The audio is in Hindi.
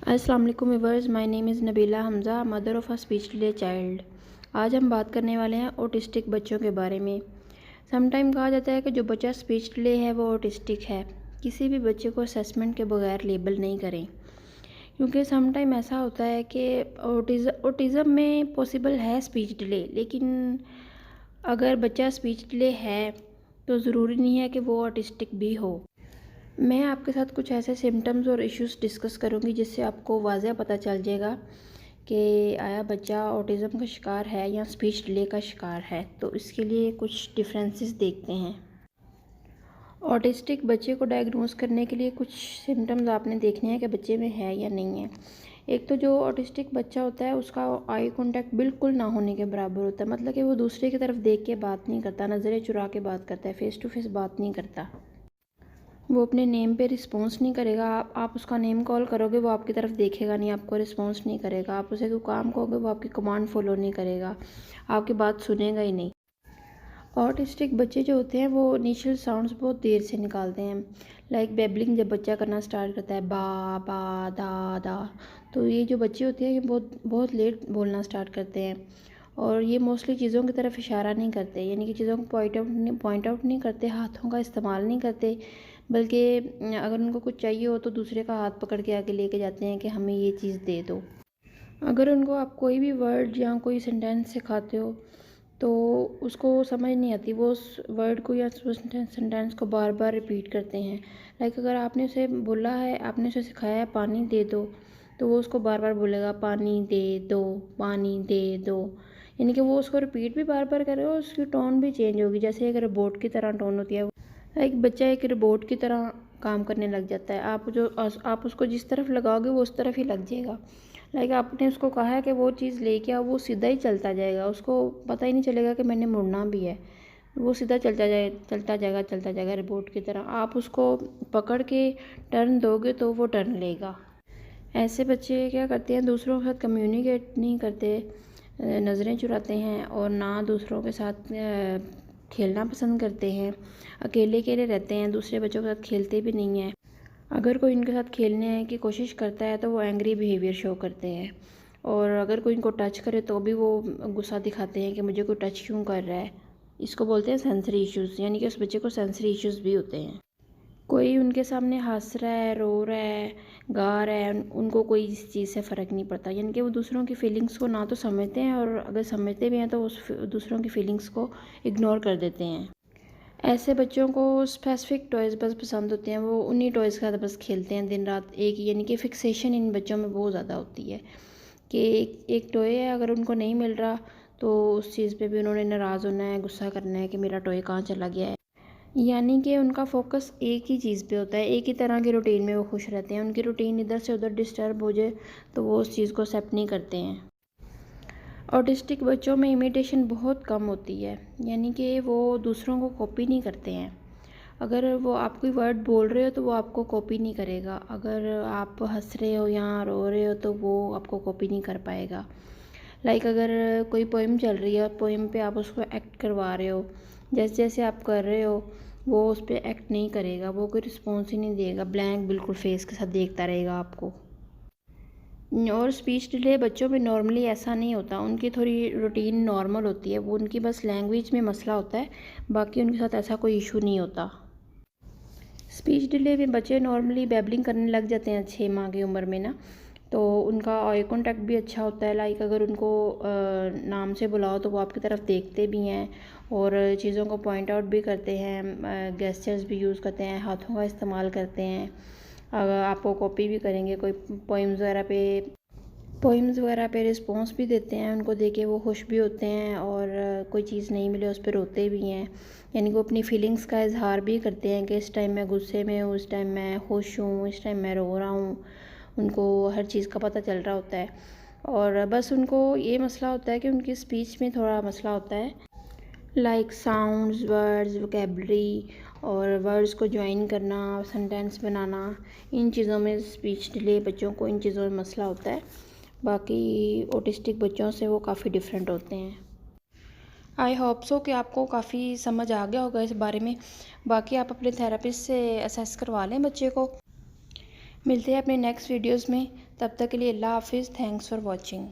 अस्सलाम वालेकुम viewers, my name is Nabila Hamza, mother of a speech delay child. आज हम बात करने वाले हैं ऑटिस्टिक बच्चों के बारे में। समटाइम कहा जाता है कि जो बच्चा स्पीच डिले है वो ऑटिस्टिक है। किसी भी बच्चे को असेसमेंट के बगैर लेबल नहीं करें, क्योंकि समटाइम ऐसा होता है कि ऑटिज़म में पॉसिबल है स्पीच डिले, लेकिन अगर बच्चा स्पीच डिले है तो ज़रूरी नहीं है कि वो ऑटिस्टिक भी हो। मैं आपके साथ कुछ ऐसे सिम्टम्स और इश्यूज़ डिस्कस करूंगी जिससे आपको वाज़ह पता चल जाएगा कि आया बच्चा ऑटिज़म का शिकार है या स्पीच डिले का शिकार है। तो इसके लिए कुछ डिफरेंसेस देखते हैं। ऑटिस्टिक बच्चे को डायग्नोस करने के लिए कुछ सिम्टम्स आपने देखने हैं कि बच्चे में है या नहीं है। एक तो जो ऑटिस्टिक बच्चा होता है उसका आई कांटेक्ट बिल्कुल ना होने के बराबर होता है, मतलब कि वो दूसरे की तरफ देख के बात नहीं करता, नज़रें चुरा के बात करता है, फ़ेस टू फेस बात नहीं करता। वो अपने नेम पे रिस्पॉन्स नहीं करेगा। आप उसका नेम कॉल करोगे वो आपकी तरफ देखेगा नहीं, आपको रिस्पॉन्स नहीं करेगा। आप उसे कोई काम कहोगे वो आपकी कमांड फॉलो नहीं करेगा, आपकी बात सुनेगा ही नहीं। ऑटिस्टिक बच्चे जो होते हैं वो इनिशियल साउंड्स बहुत देर से निकालते हैं। लाइक बेबलिंग जब बच्चा करना स्टार्ट करता है, बा दा दा, तो ये जो बच्चे होते हैं ये बहुत बहुत लेट बोलना स्टार्ट करते हैं। और ये मोस्टली चीज़ों की तरफ इशारा नहीं करते, यानी कि चीज़ों को पॉइंट आउट नहीं करते, हाथों का इस्तेमाल नहीं करते, बल्कि अगर उनको कुछ चाहिए हो तो दूसरे का हाथ पकड़ के आगे लेके जाते हैं कि हमें ये चीज़ दे दो। अगर उनको आप कोई भी वर्ड या कोई सेंटेंस सिखाते हो तो उसको समझ नहीं आती, वो उस वर्ड को या उस सेंटेंस को बार बार रिपीट करते हैं। लाइक अगर आपने उसे बोला है, आपने उसे सिखाया है पानी दे दो, तो वो उसको बार बार बोलेगा पानी दे दो, पानी दे दो। यानी कि वो उसको रिपीट भी बार बार करेगा और उसकी टोन भी चेंज होगी, जैसे एक रोबोट की तरह टोन होती है। एक बच्चा एक रोबोट की तरह काम करने लग जाता है। आप उसको जिस तरफ लगाओगे वो उस तरफ ही लग जाएगा। लाइक आपने उसको कहा है कि वो चीज़ लेके आओ, वो सीधा ही चलता जाएगा, उसको पता ही नहीं चलेगा कि मैंने मुड़ना भी है। वो सीधा चलता जाएगा रोबोट की तरह। आप उसको पकड़ के टर्न दोगे तो वो टर्न लेगा। ऐसे बच्चे क्या करते हैं, दूसरों के साथ कम्युनिकेट नहीं करते, नज़रें चुराते हैं और ना दूसरों के साथ खेलना पसंद करते हैं, अकेले अकेले रहते हैं, दूसरे बच्चों के साथ खेलते भी नहीं हैं। अगर कोई इनके साथ खेलने की कोशिश करता है तो वो एंग्री बिहेवियर शो करते हैं, और अगर कोई इनको टच करे तो भी वो गुस्सा दिखाते हैं कि मुझे कोई टच क्यों कर रहा है। इसको बोलते हैं सेंसरी इश्यूज़, यानी कि उस बच्चे को सेंसरी इश्यूज़ भी होते हैं। कोई उनके सामने हंस रहा है, रो रहा है, गा रहा है, उनको कोई इस चीज़ से फ़र्क नहीं पड़ता, यानी कि वो दूसरों की फीलिंग्स को ना तो समझते हैं, और अगर समझते भी हैं तो उस दूसरों की फीलिंग्स को इग्नोर कर देते हैं। ऐसे बच्चों को स्पेसिफिक टॉयज़ बस पसंद होते हैं, वो उन्हीं टॉयज़ के साथ बस खेलते हैं दिन रात एक ही, यानी कि फिक्सेशन इन बच्चों में बहुत ज़्यादा होती है कि एक टॉय है, अगर उनको नहीं मिल रहा तो उस चीज़ पे भी उन्होंने नाराज़ होना है, गुस्सा करना है कि मेरा टॉय कहाँ चला गया है। यानी कि उनका फोकस एक ही चीज़ पे होता है, एक ही तरह की रूटीन में वो खुश रहते हैं। उनकी रूटीन इधर से उधर डिस्टर्ब हो जाए तो वो उस चीज़ को एक्सेप्ट नहीं करते हैं। ऑटिस्टिक बच्चों में इमिटेशन बहुत कम होती है, यानी कि वो दूसरों को कॉपी नहीं करते हैं। अगर वो आप कोई वर्ड बोल रहे हो तो वो आपको कॉपी नहीं करेगा, अगर आप हंस रहे हो या रो रहे हो तो वो आपको कॉपी नहीं कर पाएगा। लाइक अगर कोई पोइम चल रही है और पोइम पे आप उसको एक्ट करवा रहे हो, जैसे जैसे आप कर रहे हो वो उस पर एक्ट नहीं करेगा, वो कोई रिस्पॉन्स ही नहीं देगा, ब्लैंक बिल्कुल फेस के साथ देखता रहेगा आपको। और स्पीच डिले बच्चों में नॉर्मली ऐसा नहीं होता, उनकी थोड़ी रूटीन नॉर्मल होती है, वो उनकी बस लैंग्वेज में मसला होता है, बाकी उनके साथ ऐसा कोई इशू नहीं होता। स्पीच डिले में बच्चे नॉर्मली बैबलिंग करने लग जाते हैं 6 माह की उम्र में ना, तो उनका आई कांटेक्ट भी अच्छा होता है। लाइक अगर उनको नाम से बुलाओ तो वो आपकी तरफ देखते भी हैं और चीज़ों को पॉइंट आउट भी करते हैं, गेस्चर्स भी यूज़ करते हैं, हाथों का इस्तेमाल करते हैं। अगर आपको कॉपी भी करेंगे, कोई पोइम्स वगैरह पे रिस्पॉन्स भी देते हैं, उनको देके वो खुश भी होते हैं, और कोई चीज़ नहीं मिले उस पर रोते भी हैं। यानी कि वो अपनी फीलिंग्स का इजहार भी करते हैं कि इस टाइम मैं गुस्से में हूँ, इस टाइम मैं खुश हूँ, इस टाइम मैं रो रहा हूँ। उनको हर चीज़ का पता चल रहा होता है, और बस उनको ये मसला होता है कि उनकी स्पीच में थोड़ा मसला होता है, लाइक साउंड्स, वर्ड्स, वोकेबलरी और वर्ड्स को ज्वाइन करना, सेंटेंस बनाना, इन चीज़ों में स्पीच डिले बच्चों को इन चीज़ों में मसला होता है। बाकी ऑटिस्टिक बच्चों से वो काफ़ी डिफरेंट होते हैं। आई होप सो कि आपको काफ़ी समझ आ गया होगा इस बारे में। बाकी आप अपने थेरेपिस्ट से असेस करवा लें बच्चे को। मिलते हैं अपने नेक्स्ट वीडियोज़ में। तब तक के लिए अल्लाह हाफिज़। Thanks for watching.